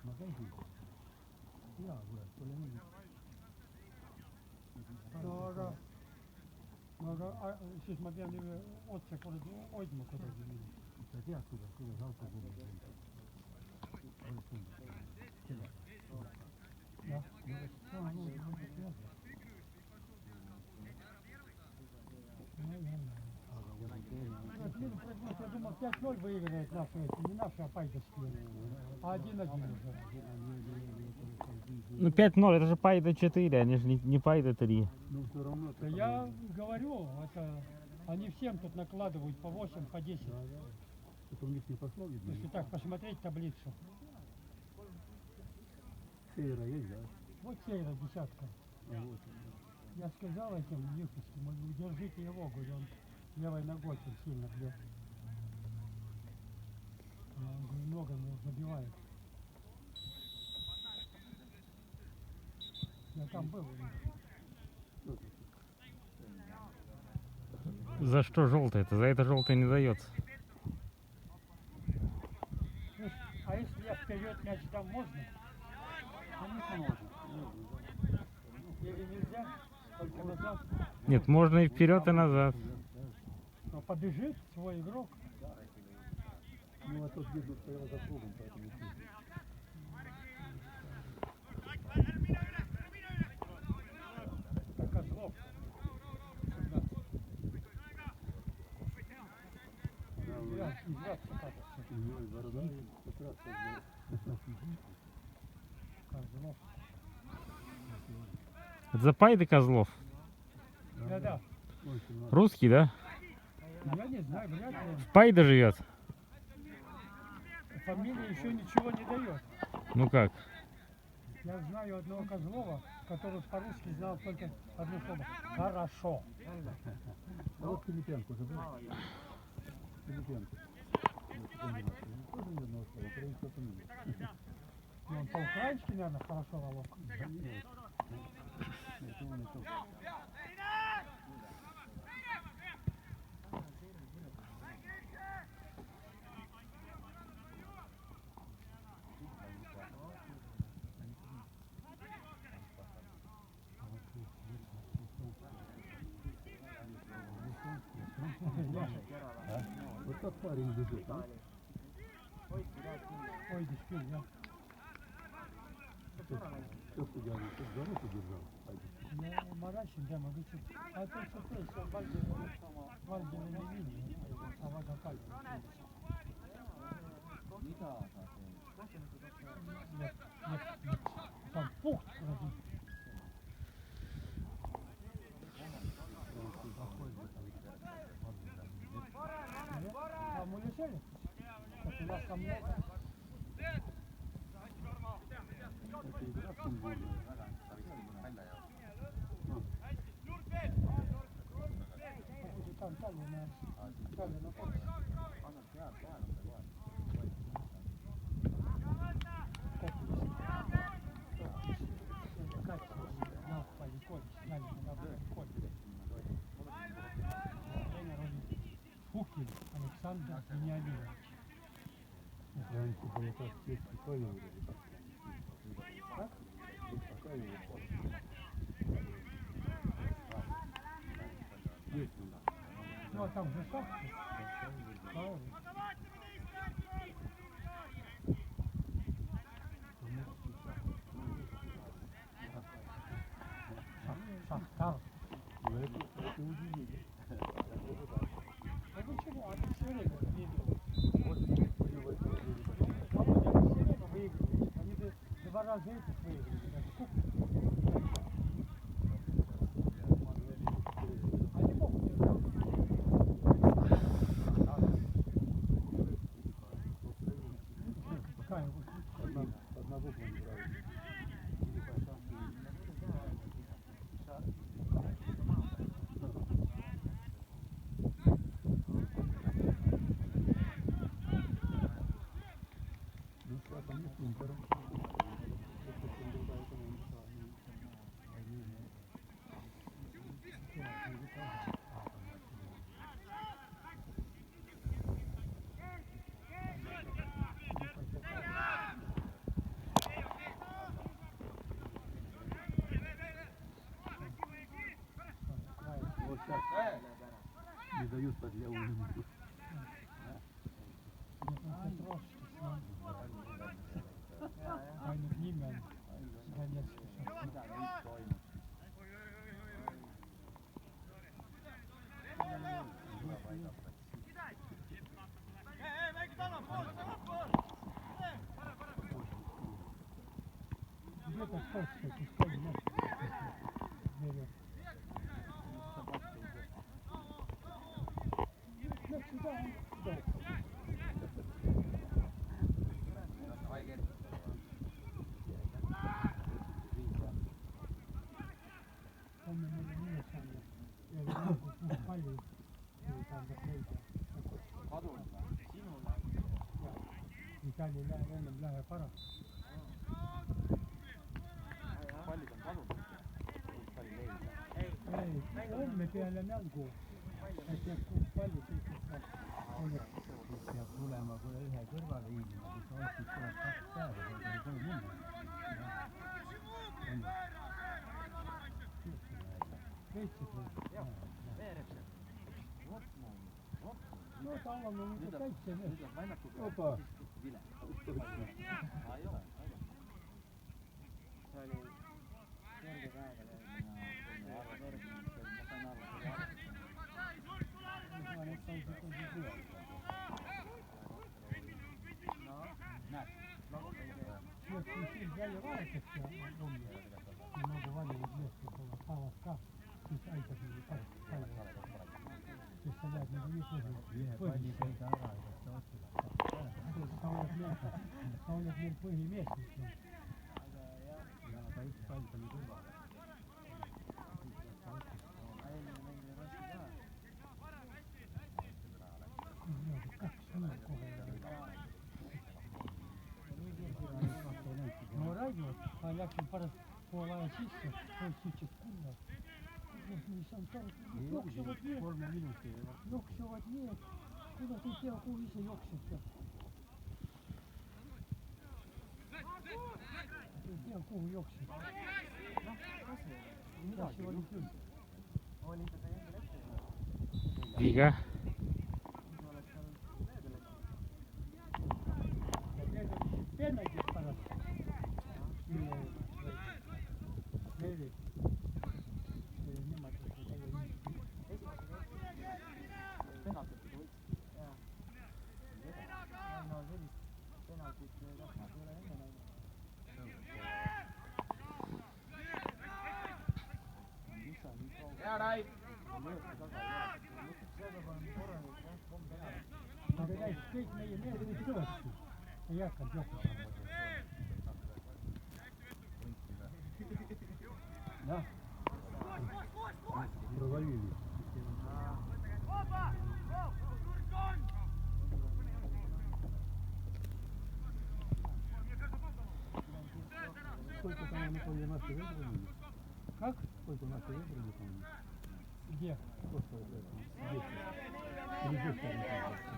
Magazin. Ja, вот, половина. Siis ma pean ju otse hoidma kuidagi. sa tead, kuidas alkoholi jah, я думал, 5-0 выиграет наши, не наши, а пайдовские. А 1-1 уже. Ну 5-0, это же Пайда 4, они же не Пайда 3. Ну все равно. Да я говорю, это они всем тут накладывают по 8, по 10. Это у них не пошло, видно. Если так посмотреть таблицу. Сейра есть, да? Вот Сейра, десятка. Вот. Я сказал этим Юховским, держите его, говорю, он левой ногой очень сильно бьет. Он говорю, много не забивает. Я там был. За что желтый-то? За это желтый не дается. А если я вперед мяч там можно? Конечно можно. Или нельзя? Только назад? Нет, можно и вперед, и назад. Но побежит свой игрок. Ну а тот видно стоял за кругом, поэтому... Это Козлов. Играться кажется. Ой, борода как раз Козлов. Это за Пайды Козлов? Да-да. Русский, да? Я не знаю, вряд ли он. В Пайда живет? Фамилия еще ничего не дает. Ну как? Я знаю одного Козлова, который по-русски знал только одно слово. Хорошо. А вот Филипенко уже был? Филипенко. Ну, он по-украински, наверное, хорошо волок. Нет. Вот как парень бежит, а? Ой, дешкиль, да. Что ты делаешь? Ты за руку держал? Ну, Маращин, да, могу чуть. А то, что ты, что Вальдин не видит, а вода пальцем. Нет, нет, там пухт вроде. Там улетели? Как у нас там много. Там Таллина Фукин Александр Вениаминович. Раньше было так, все спокойно вроде. Так? Спокойно вроде. Ну а там же шахты. Шахтар. Ну это удивительно. А вы чего? Они все время выигрывают. Володя, они все время выигрывают. Они же 2 раза этих выиграли. Они могут играть. Какая одного играют. для улицы. Ainult nime on Donetski. Где-то Стольская, пускай нет. Берет. Ну, сюда он сюда. Он на меня не мешает. Я говорю, пусть палит. И там закройте. Italia ennem läheb ära. Ei, homme peale mängu. Et need kuus palli siis Peab tulema kohe ühe kõrvale hiilima, kui sa otsid, tuleb kaks päeva, siis ei tohi minna. No talvel on ikka täitsa mees. Opa! Siis jälle vaadatakse homme. Ja nagu valivad meestel tulla saavad ka, siis aikaisemmin palli. Siis sa näed nagu nii Ühe palli peida ära, et sa otsid. sa oled meil põhimees. Ja ta üks pall tuli kõrvale. Kaks nii kohe. No räägivad, ma läksin pärast pool aja sisse, poiss ütles, kuule, me ei saanud aru, jooksevad mehed, 3 minuti jooksevad mehed, kuule te ei tea, kuhu ise jooksete. Ei tea, kuhu jooksete. Midagi oli küll. Viga. Penaltid pärast. Leevi. Nemad aga näis, kõik meie mehed olid kõvasti. Ei hakanud jookutama. jah, провалили. Сколько там они после нашей выиграли? Как? Сколько наши выиграли, помню? Где? Сколько это? 10. Или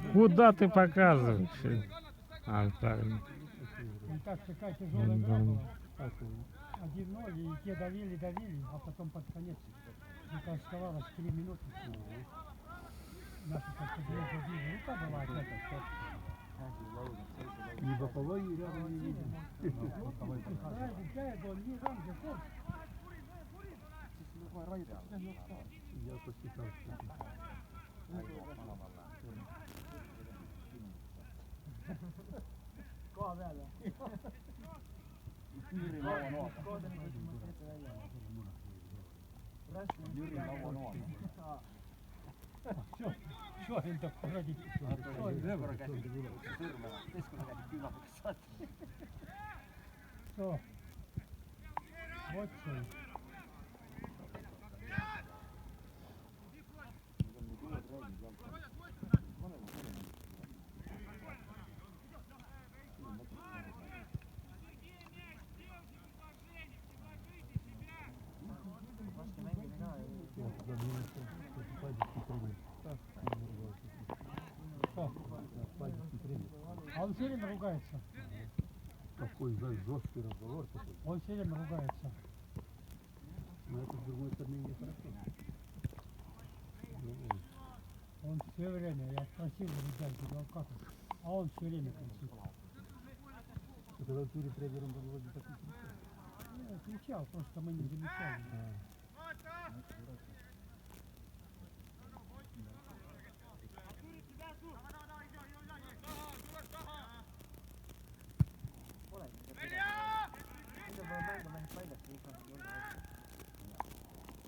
10. Куда ты показываешь? А, правильно. Не так такая тяжелая игра была. Так, 1-0, и те давили, а потом под конец. Мне оставалось 3 минуты. Наши как-то 2 забили. Ну, та была опять. ни боковой рядом не видим. Я посчитал, что Koha peal või? Jüri lauanoa. Jüri lauanoa. Что это погоди? Sõrme keskkonna käidi külmapaks saati. Что? Вот see. А он все время ругается. такой жесткий разговор такой. Он все время ругается. Но это с другой стороны нехорошо. Он все время, я спросил ребят, говорю, а как он? А он все время кричит. Когда в туре тренером был вроде так и кричал. Ну, кричал, просто мы не замечали.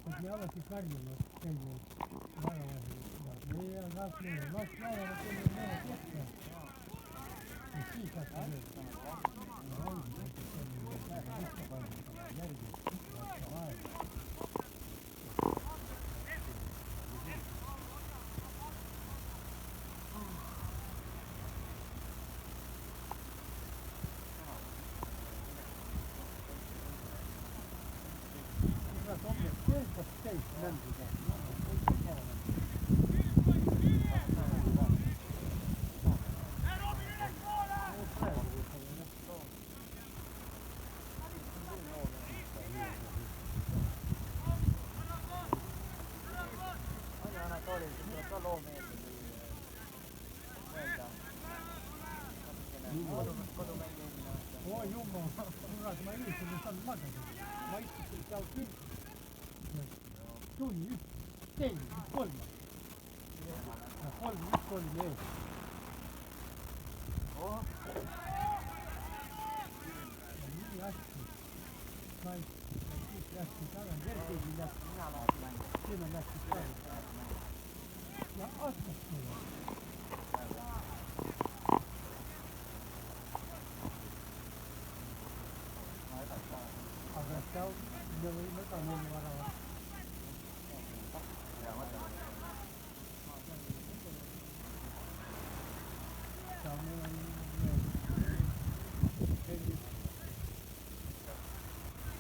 Поднялась и Кармина, цельная. Валя ложилась. Да. И я заснул. Ночь Валя на цельную тесто. И тихо сидел. А он, это цельная. Я видел. Oi Jummo, kurat, mä yritin saanut makata. Mä istutin täällä kylmässä. Tuli yksi tein, kolme. Ja kolme, yksi oli ne. Ja niin lähti. Lähti taran verkeihin lähti. Siinä lähti taran. Ja askas tulee. Agastau, ne oli metanen varalla.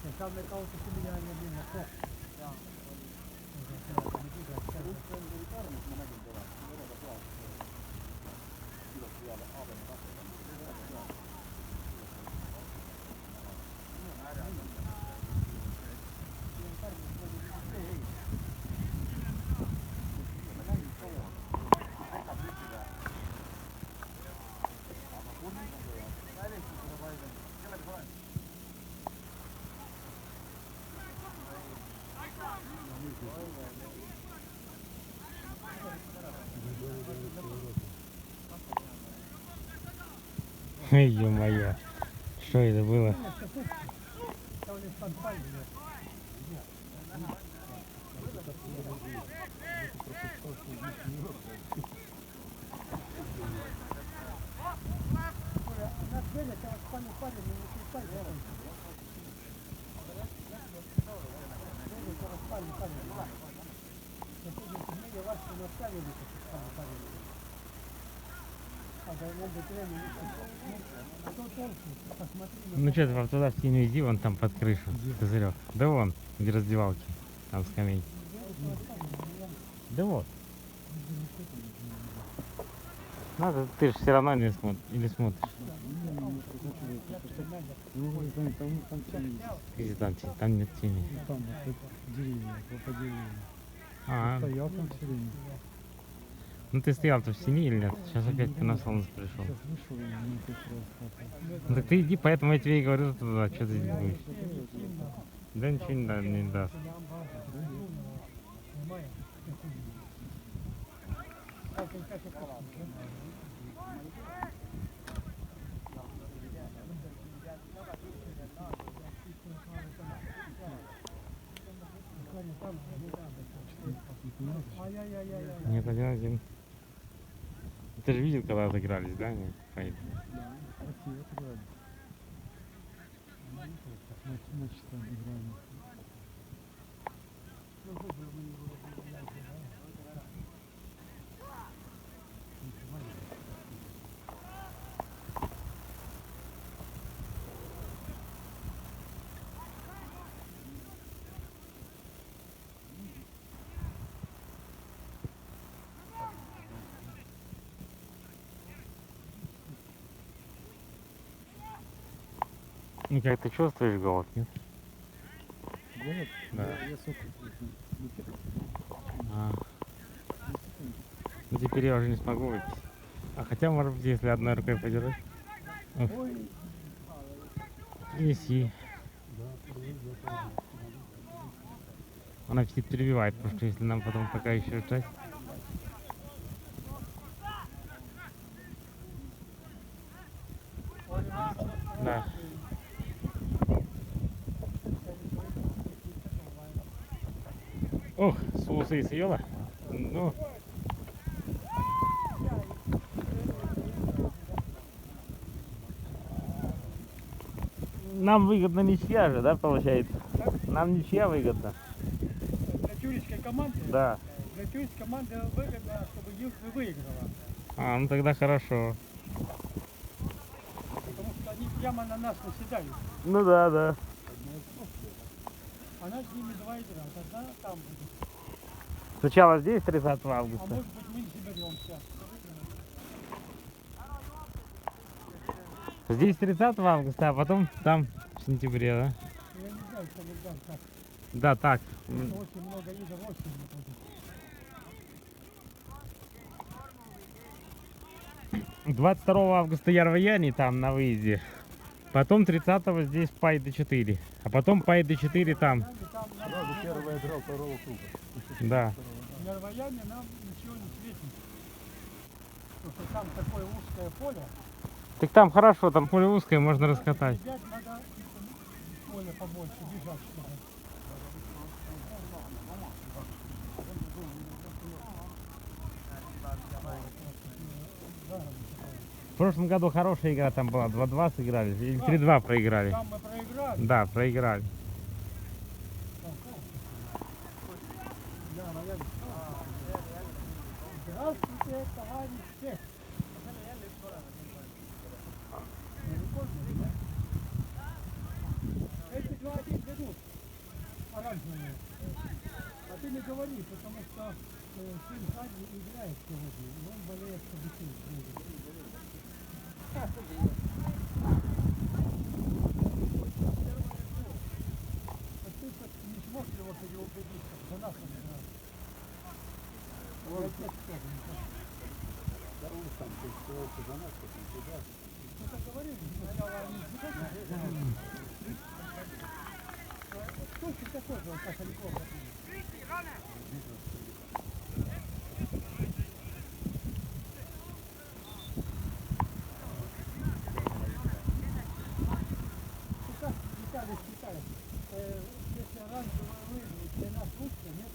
Se saamme kautta kymmenään ja minä kohta. Ё-моё, что это было? Ну что, ты туда в тень иди, вон там под крышу, Козырек. Да вон, где раздевалки, там скамейки. Да вот. Надо, ты же все равно не смотришь, или смотришь. Где там нет тени. Там вот деревья, по деревьям. А, Стоял там все время. ну ты стоял-то в тени или нет? Сейчас опять ты на солнце пришел. Сейчас вышел и мне как раз Ну так ты иди, поэтому я тебе и говорю туда, что ты здесь будешь. Да ничего не даст. Нет, 1-1. Ты же видел, когда отыгрались, да? Они? Фаид? Да, красиво играли. Значит, там играли. Ну как, ты чувствуешь голод, нет? Голод? Да. Я сок выпил. А, Ну, теперь я уже не смогу выпить. А хотя, может быть, если одной рукой подержать. Неси. Она аппетит перебивает, потому что если нам потом пока еще ждать. Да. Ох, соусы съела? Ну. Нам выгодно ничья же, да, получается? Нам ничья выгодна. Для тюркской команды? Да. Для тюркской команды выгодно, чтобы Юрка выиграла. А, ну тогда хорошо. Потому что они прямо на нас наседают. Ну да, да. Она с ними 2 игра, тогда там будет. Сначала здесь 30 А августа. может быть мы соберемся. Здесь 30 августа, а потом там в сентябре, да? Я не знаю, что мы там как. Да, так. Очень много игр осенью будет. 22 августа Ярваяне там на выезде. Потом 30 здесь Пайда 4. А потом Пайда 4 там. Там Сразу первая игра второго круга. Да. на Рвояне нам ничего не светит. Потому что там такое узкое поле. Так там хорошо, там поле узкое, можно раскатать. Бегать надо поле побольше, бежать чтобы. В прошлом году хорошая игра там была, 2-2 сыграли, или 3-2 проиграли. Там мы проиграли. Да, проиграли. Здравствуйте, товарищи! Эти 2-1 ведут оранжевые. А ты не говори, потому что сын Хади играет сегодня, и он болеет, чтобы сын выиграл. А ты так не сможешь его переубедить, как за нас он играет. Он отец тоже не хочет. Да он сам представился за нас, потом туда. Ну, как говорили, сначала они не точно такой же, он как Альков. Виталий, если раньше вы выиграли, для нас лучше, нет?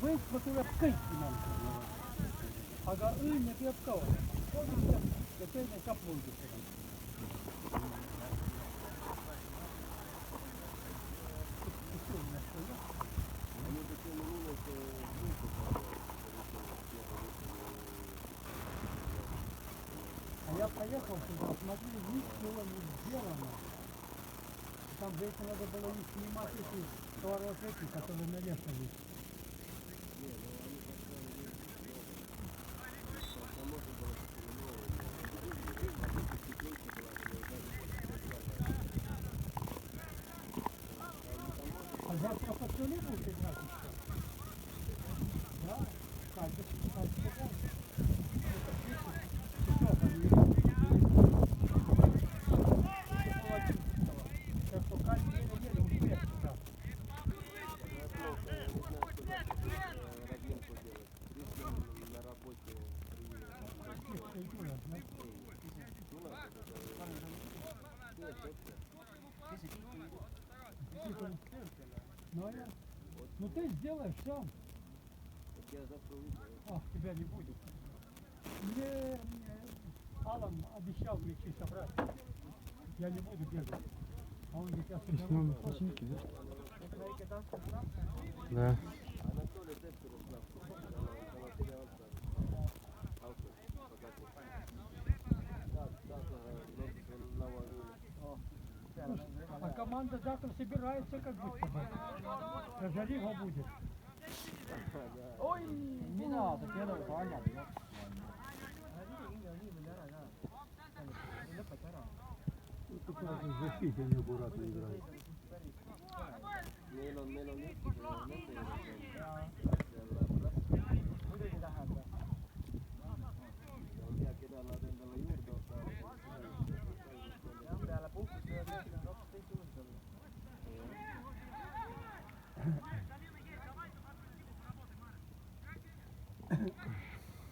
Вы смотрели скайки нам. Ага, не пьепкова. Помните, это не каплунки. А я проехал сюда, смотрю, ничего не сделано. Там же это надо было не снимать эти повороты, которые навешали. А завтра пошли будете играть еще? Да? Как? Ну ты сделаешь сам. Ах, тебя не будет. Мне Алан обещал ключи собрать. Я не буду бегать. А он говорит, я соберу. Да. А команда завтра собирается как будто бы. Жариго будет. Oi! Mitä se kello on aina? Только в защите неаккуратно играет. Meillä on nyt muidenkin tähän. On vielä kedalla tällä juurtoa. Ja täällä puhkustyö on noppi suunnitelma.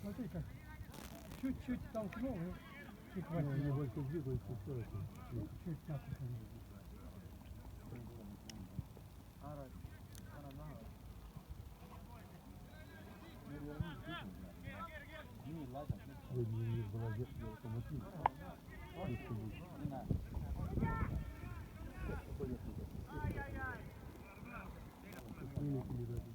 Смотри как. Чуть-чуть толкнул и Не хватило. больше двигается, все это. Чуть так. Ara, ana naha. Niin laitan. Сегодня у них была локомотив. Minä. Приехали даже.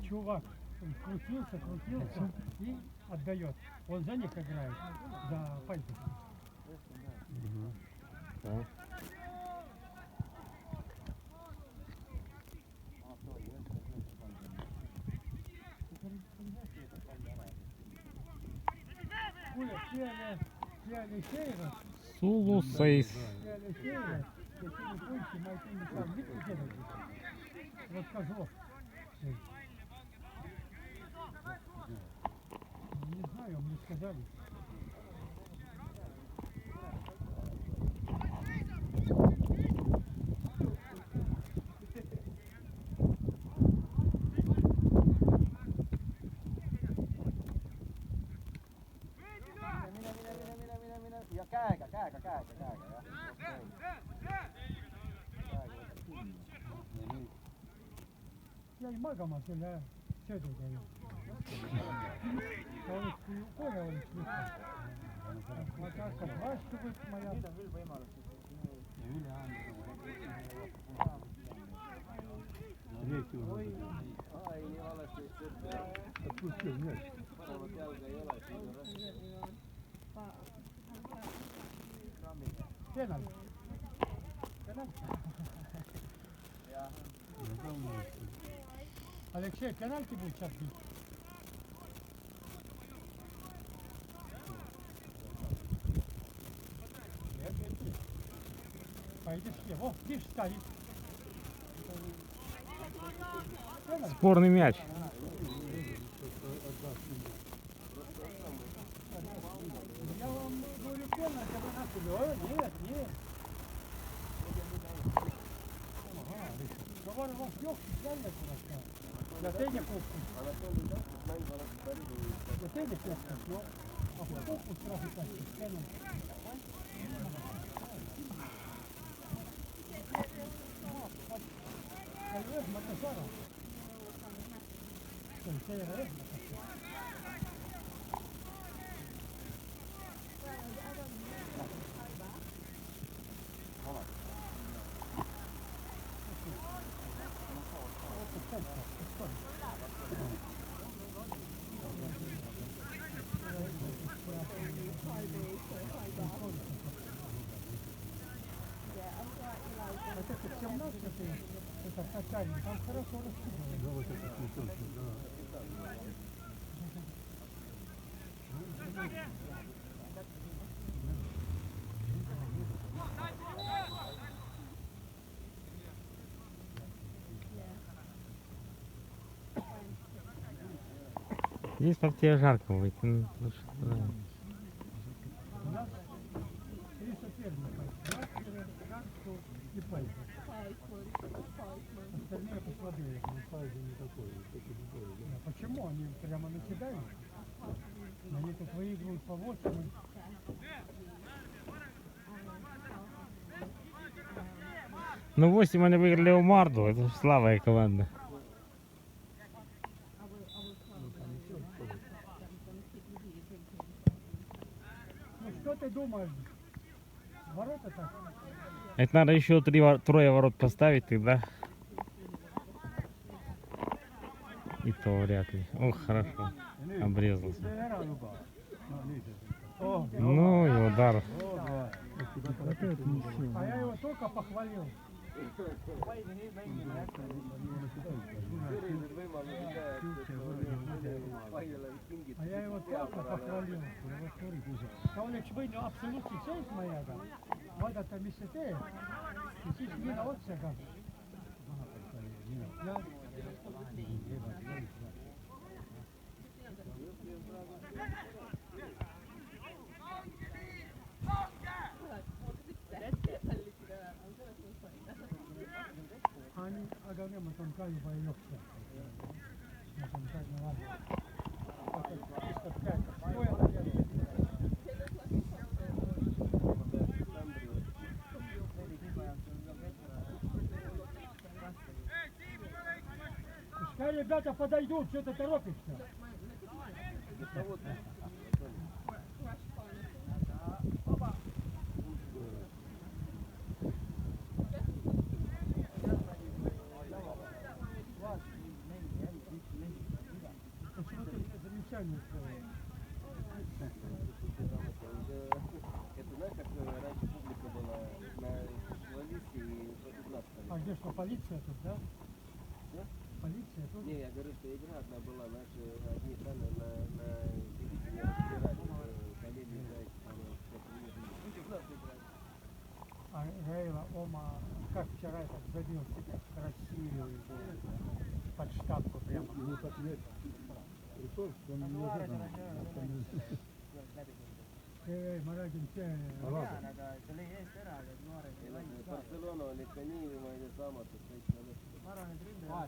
Чувак, он крутился и отдает. Он за них играет, за пальцев. Так. Коля, все Алексеева, Сулусейс. все Алексеева, если не помните, Майтин там видите, вот Козлов. Не знаю, мне сказали. Minä. Ja kääkä. Я и магом отделяю. Все это даю. Коля он слышал. Вот так как Васька будет моя. Третьего. Ai niin valesti sitten. Отпустил мяч. Panevat jalka jalas. Пенальти. Пенальти. Алексей, пенальти будет сейчас бить. Пойдешь, во, видишь, стоит. Пенальти. Спорный мяч. Я вам говорю пенальти, а вы нахуй. Нет. Говорю, вам ёг, реально куда-то. Я тебе купку. Я тебе купку, но а в купку сразу так, пенальти. Аллах, Матасара. Все, я говорю, вот это 17 это качание, там хорошо раскидывали. Да, вот это смешно, да. Здесь так тебе жарко выйти. Ну, лучше туда. У нас 3 соперника, Карту и Пайку. Остальные послабее. Ну, Файза не такой, это другой, да. А почему? Они прямо накидают. Они тут выигрывают по 8. Ну 8 они выиграли у Марду. Это же слабая команда. Ну что ты думаешь? Ворота так? Это надо еще трое ворот поставить тогда. И то вряд ли. Ох, хорошо. Обрезался. Se erä lupaa. No niin se sitten. О, Ну и удар. а я его только похвалил. А я его только pохвалил. Ja oleks võinud absoluutselt seisma jääda, vaadata, mis see teeb. Ja siis minna otsaga. Ja aga nemad on ka juba ei jookse. Nad on täitsa vahel. Viskab käed mujale jälle. Пускай ребята подойдут, что ты торопишься? Почему ты замечание сделал? Это знаешь, как раньше публика была на журналисте и против нас. А где что, полиция тут, да? Да? Полиция тут? Не, я говорю, что игра одна была, наши одни сами на телевидении разбирали, коллеги играют, А Раила Ома, как вчера этот забил себя красивый под штангу прямо. Ну так нет. Пришел, он неожиданно. Maragin see. Barcelona oli ikka nii, ma ei tea, saamatus kõik nagu. Ma arvan, et ründaja.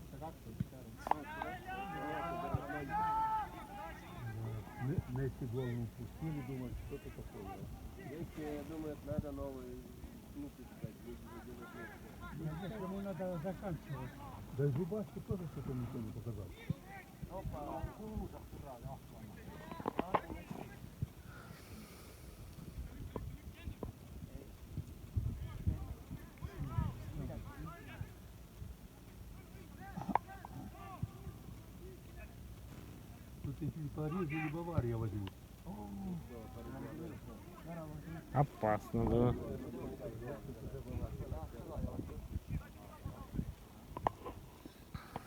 8-2. Месси голову упустили, думали, что-то такое. Месси, я думаю, надо новый клуб искать, если делать место. Ему надо заканчивать. Да и Зубаску тоже что-то никто не показал. Тут их или Париж, или Бавария возьмут. Опасно, да.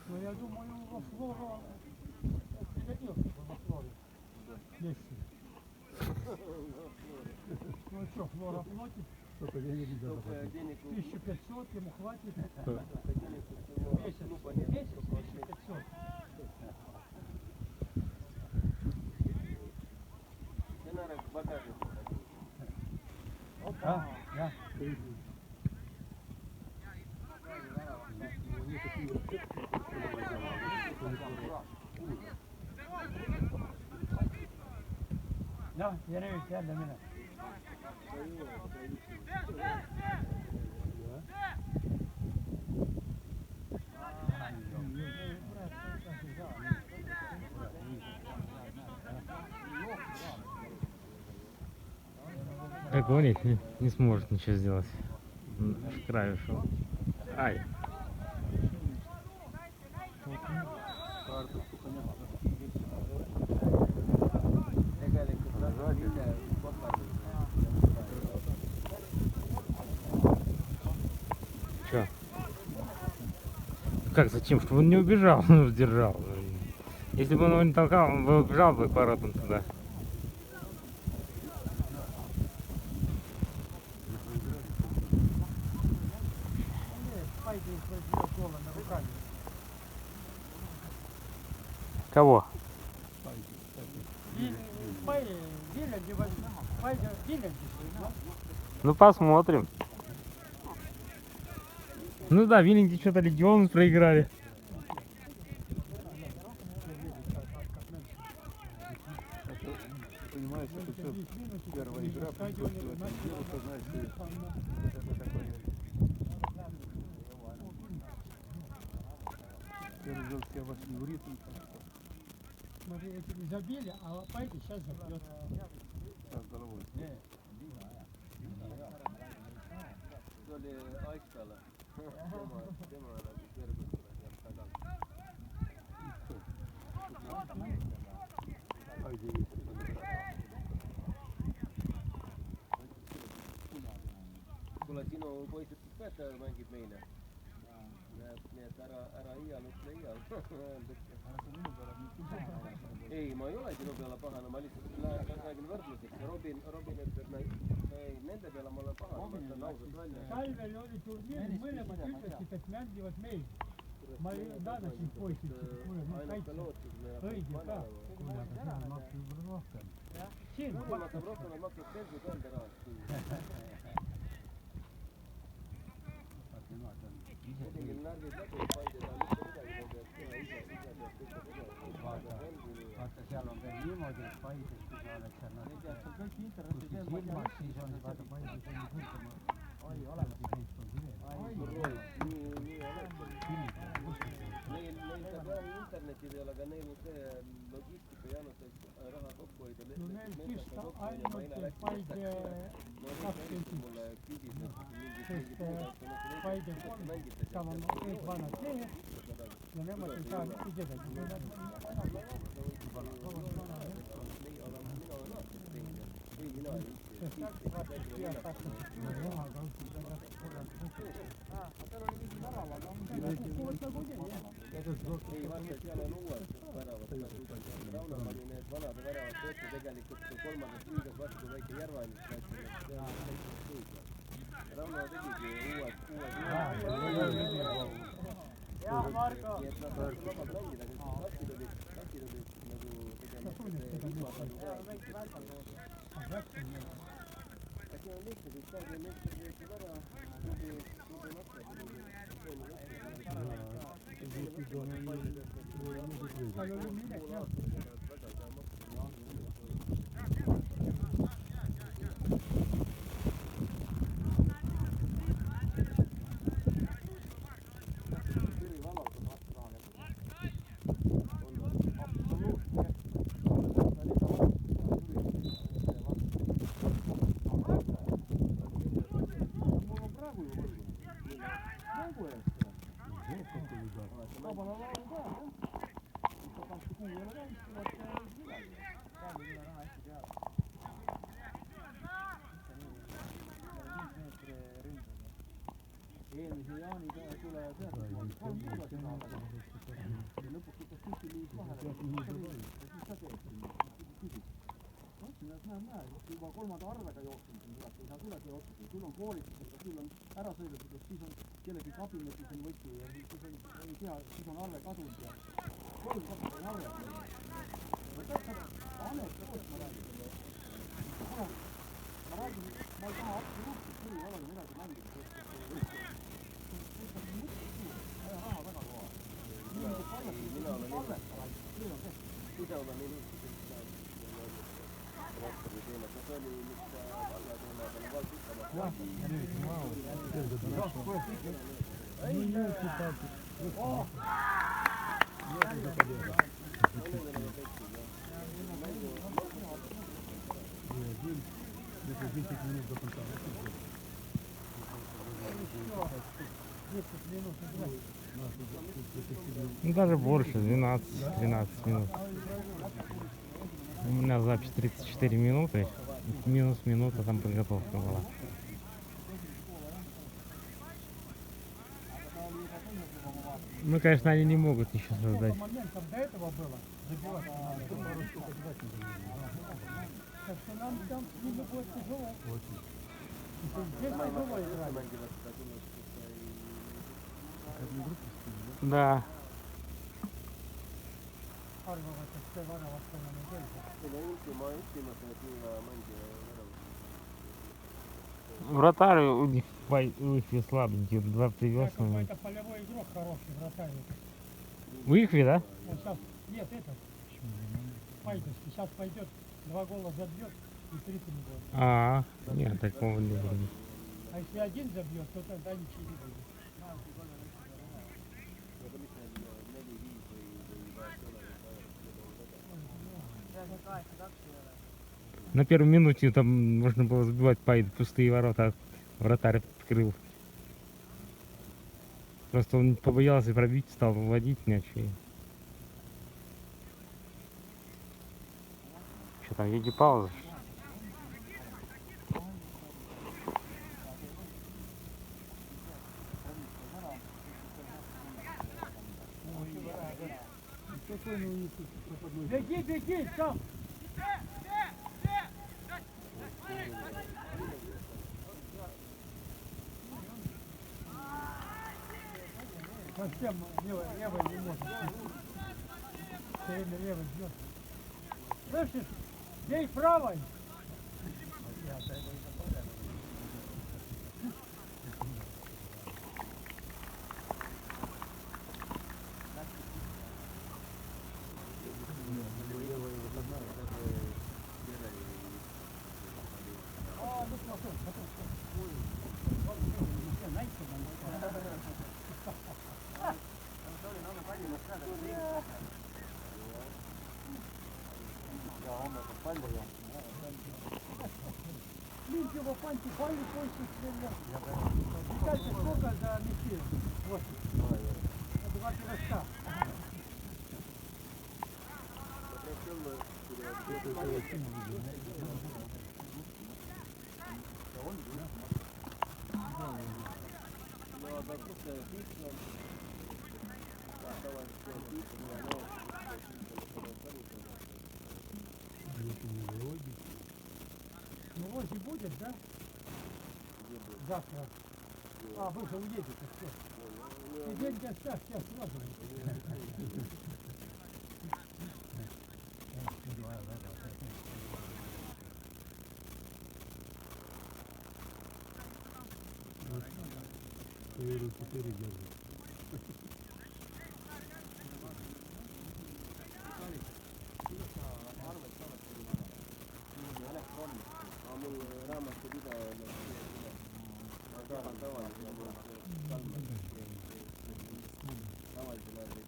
Но я думаю, во Флору пригодился бы во Флоре. Месси. Ну что, Флора платит? Что-то я не видел. Только денег у 1500, ему хватит. денег у всего Месяц, клуба нет. месяц 1500. Тебе надо в багажник походить. Да, да. Они такие рецепты Да, Ярович, jälle mine. Как говорить, не сможет ничего сделать. В край ушел. Ай. карточку, конечно. Бегали куда-то, видя, показывают. Чё? Как, зачем? Чтобы он не убежал, он держал. Если бы он его не толкал, он бы убежал бы к воротам туда. Пайки возьмет голыми руками. Кого? Виленди возьмет. Пайки Виленди. Ну посмотрим. Ну да, Виленди что-то Легион проиграли. Понимаешь, это все первая игра, пришлось в этом делу, то знаешь, что это такое. Первый жил себя вошли в ритм. Смотри, эти не забили, а Пайки сейчас забьет. Так, головой. Se oli Aikala. Tema on Terveysellä ja Sadan. kuule, sinu poiss ütles ka, et ta mängib meile. Nii et ära iial ütle iial. Ei, ma ei ole sinu peale pahane, ma lihtsalt räägin võrdluseks. Robin ütleb, et nende peale ma olen pahane, ma ütlen ausalt välja. Talvel oli turniir, mõlemad ütlesid, et mängivad meil. Ma ei tahtsin poisid, kuule, nüüd kaitse. Õige ka. kuule, aga seal maksab võib-olla rohkem. Siin Kui maksab rohkem, et maksab selgi ka enda rahast. Nemad on ise Tegin närvid läbi, Paide ta mitte midagi ei tea, ise peab kõike tegema. vaata, seal on veel niimoodi, et Paides, kui sa oled seal, noh, kuskil silmas, siis on, vaata, Paides on sõltuma. Oi, olemas. Nii Neil saab jah interneti peal, aga neil on see logistika jäänud raha kokku hoida. No neil kista ainult Paide 20, sest Paide 3, seal on kõik vanad mehed ja nemad ei saa mitte kedagi. Ei, vaata, seal on uued väravad. Rauno pani need vanad väravad tööta tegelikult kolmandas liigas vastu väike Järvanis. Rauno tegigi uued. Jaa, Marko! Nii et nad saavad vabalt mängida, aga katsid olid nagu Äkki on lihtne, kui saadi meister võetud ära, nüüd maksab. Seal oli minek jah. eelmise Jaani tule tead, 3 kuud ja lõpuks ütles tühti vahele. Siis ta teeb. Mõtlesin, et näe, juba 3. arvega jooksin siin tuleb, ei saa tulegi otsustada, sul on koolitusega, sul on ära sõidetud, siis on kellegi kabinetis on võti ja siis on, ei tea, siis on arve kadunud ja 3 korda on arve kadunud. Ma täpselt, Anet koos ma räägin. Ma räägin, ma ei taha absoluutselt küll olla midagi mängida. Raha väga koha. Mina olen pidevalt rohkem teemat, kas oli mitte Valga teema, aga Valga ütlema. Jah, Ну, даже больше, 12-13 минут. У меня запись 34 минуты, минус минута там подготовка была. Ну, конечно, они не могут ничего создать. Моментом до этого было забивать надо. Так что нам там с ними будет тяжело. Здесь тяжело играть. Да. Arvavad, et see väravat enam ei kelda. Selle ultimate tulla mängija Вратарь у них слабенький, 2 привез. Какой-то полевой игрок хороший, вратарь. У Ихви, да? Он сейчас, нет, этот, Пайдовский, сейчас пойдет, 2 гола забьет и 3 не будет. А, нет, такого не было. А если один забьет, то тогда ничего не будет. На первой минуте там можно было забивать пустые ворота, вратарь открыл. Просто он побоялся пробить, стал выводить мяч. там видеопауза. Спокойно у них тут пропадает. Беги, беги, сам! Совсем левой не может. Все время левой бьет. Слышишь? Бей правой! Линьте его панти, пали больше стрелял. Дальше сколько за мячи? Вот. 2 пирожка. Ну вот и будет, да? Завтра. А, вы же уедете, все. И деньги оставьте, я сразу. Руки 4 держит. Mul raamatupidaja ma tahan tavalisena tavalisel ajal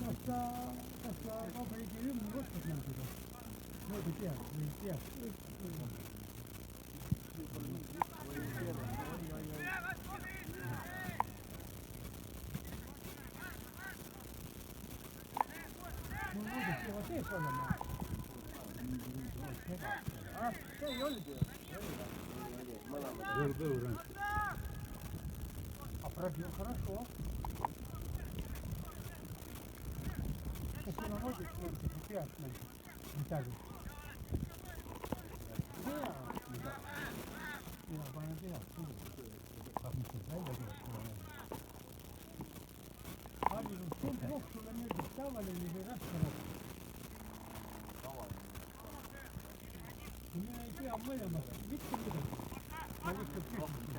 ei taha. Kas vabariigi hümni oskad mängida? No ei tea, ei tea. No muidugi peavad ees olema. Ah, see ei olnud ju. Был раньше. А пробил хорошо. Если на ноги смотрите, прекрасно. Виталий. Да. Я понадеялся. Abi, sen boksuna ne stavali mi verasno. Mina ei tea mõlemat, mitte midagi. Ma lihtsalt küsisin.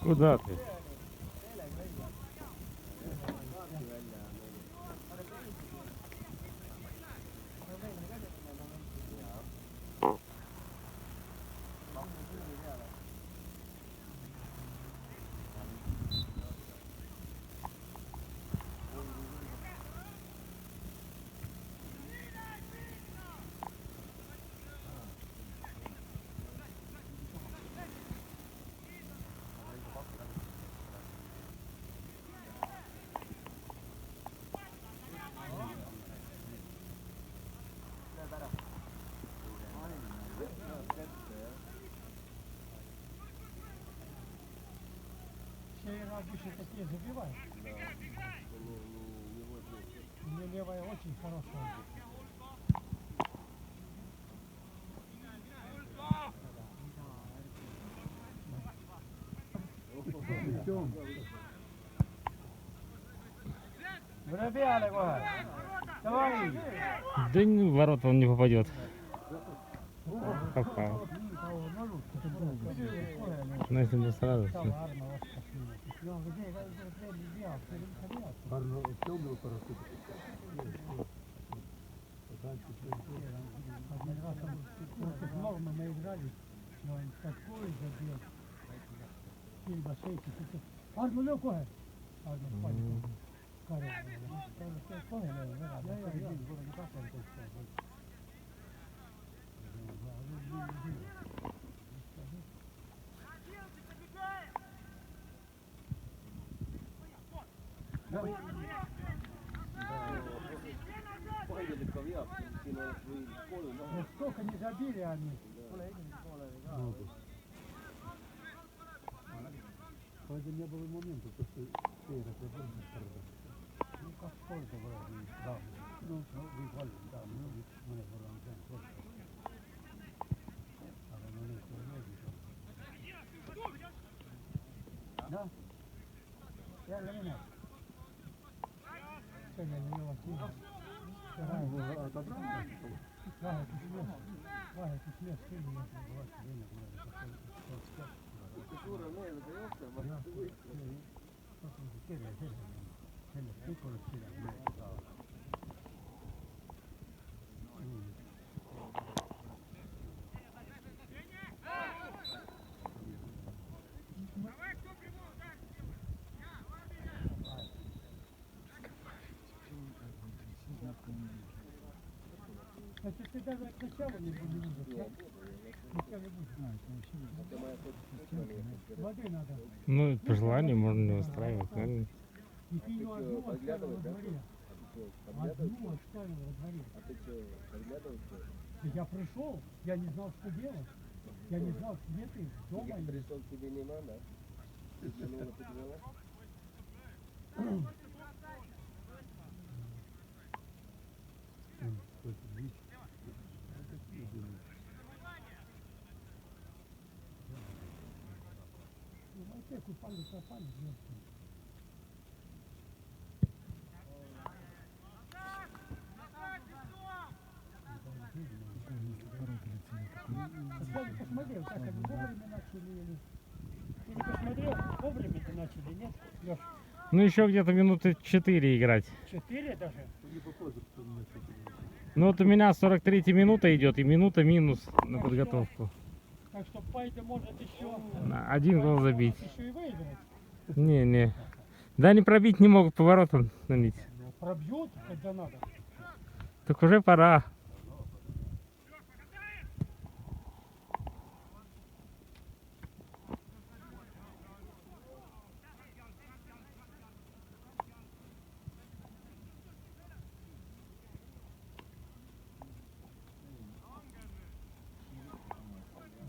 Куда ты? Все обычно такие забивают. У меня левая очень хорошая. Пробегали, kohe. Давай. Да в ворота он не попадет. Попал. Ну если бы сразу. Arno, темного парашюта. Один раз он против Нормы мы играли, но он такой забил. Кильба шейки, Arno joku he. Arno paikka. Karo. Toinen ei ole. Ja. Pohjillikko viattu, siinä on kolme. Но сколько не забили они. Вроде не было момента, то что Сейра пробил. Ну как сколько вроде. Да. Ну, вызвали, да, мы вроде там. А вы не знаете. Да? Я не Сегодня не его сильно. Отобрал? Ваня, ты смеешь сильно, если бывает время, когда Suura meillä se jossain vaiheessa uikkaa. Значит, ты даже сначала не будешь видеть, да? Ничего не будет. Воды надо. Ну, по желанию можно не устраивать, правильно? И ты ее одну оставил во дворе. Одну оставил во дворе. А ты что, подглядывал? Я пришел, я не знал, что делать. Я не знал, где ты, дома Я или... пришел к тебе нема, да? Занула подвела? Ну, те купали, пропали, Посмотрел, как они вовремя начали или... Ты не посмотрел, вовремя ты начали, нет? Леш, Ну, еще где-то минуты 4 играть. 4 даже? Ну, вот у меня 43 минута идет, и минута минус на подготовку. Так что Пайда может еще, Один гол забить. еще и выиграть. Не. Да они пробить не могут, поворотом налить. Пробьют, когда надо. Так уже пора.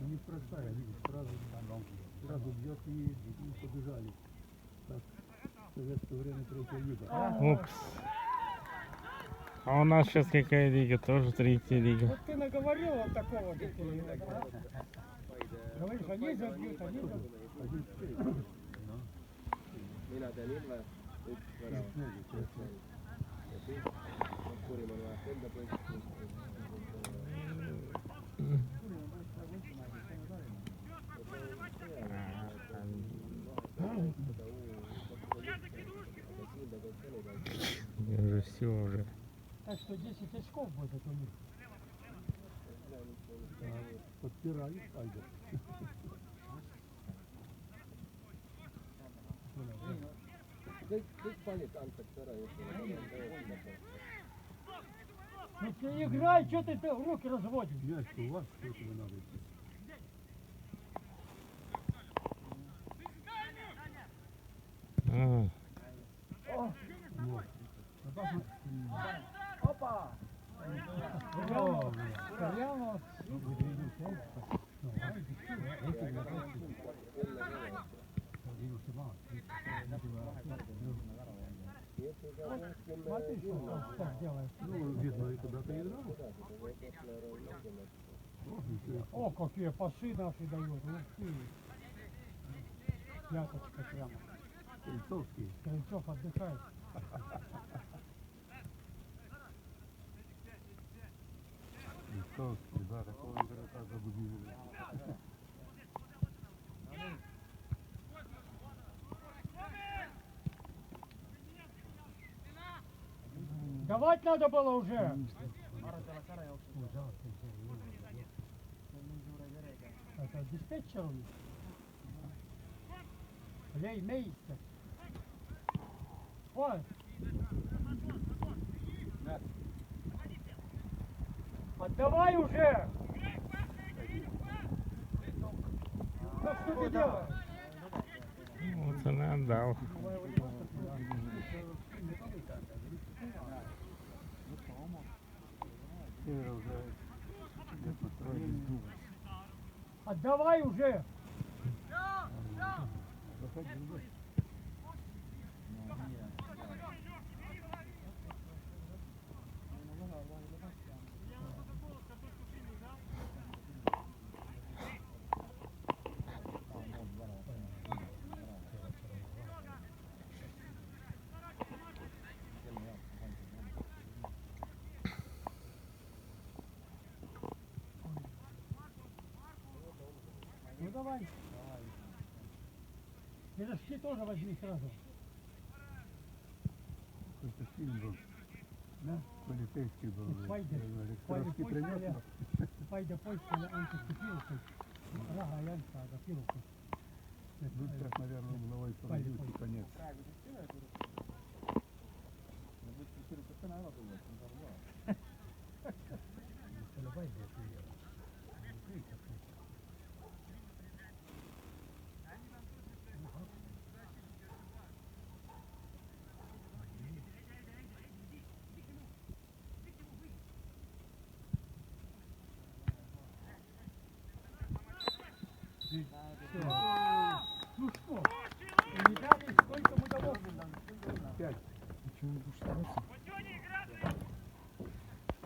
Неспроста, они сразу бьет и побежали. Так, в советское время третья лига. Упс. А у нас сейчас какая лига? Тоже третья лига. Вот ты наговорил вот такого, говоришь, они забьют, они забьют. 1-4. Minä teen Ilves, yksi värava. Ja sitten Kuriman lähtee entä pystyy. Уже все уже. Так что 10 очков будет у них. Подпирали Айдер. Kõik palid antakse ära, jos Ну ты играй, что ты руки разводишь? Мяч у вас, что тебе надо? А, Опа! Прямо. Смотри, что он так делает. Ну, видно, и куда-то играл. О, какие пасы наши дают. Ух ты. Пяточка прямо. Стрельцовский. Стрельцов отдыхает. Стрельцовский, да, такого игрока загубили. Давать надо было уже. диспетчером. Леймейстер. Ой. Отдавай уже! Ну что ты делаешь? Ну, це не віддав. Отдавай уже! Ну давай. Пирожки тоже возьми сразу. Какой-то фильм был. Да? Полицейский был. Файде. Пирожки принес. Файде поискали антикипировку. Рага янка, агапировку. Ну, сейчас, наверное, угловой Пойди, пройдут и пойди. конец. Ну что, не дали, сколько мы довольны. 5. Почему не стараться?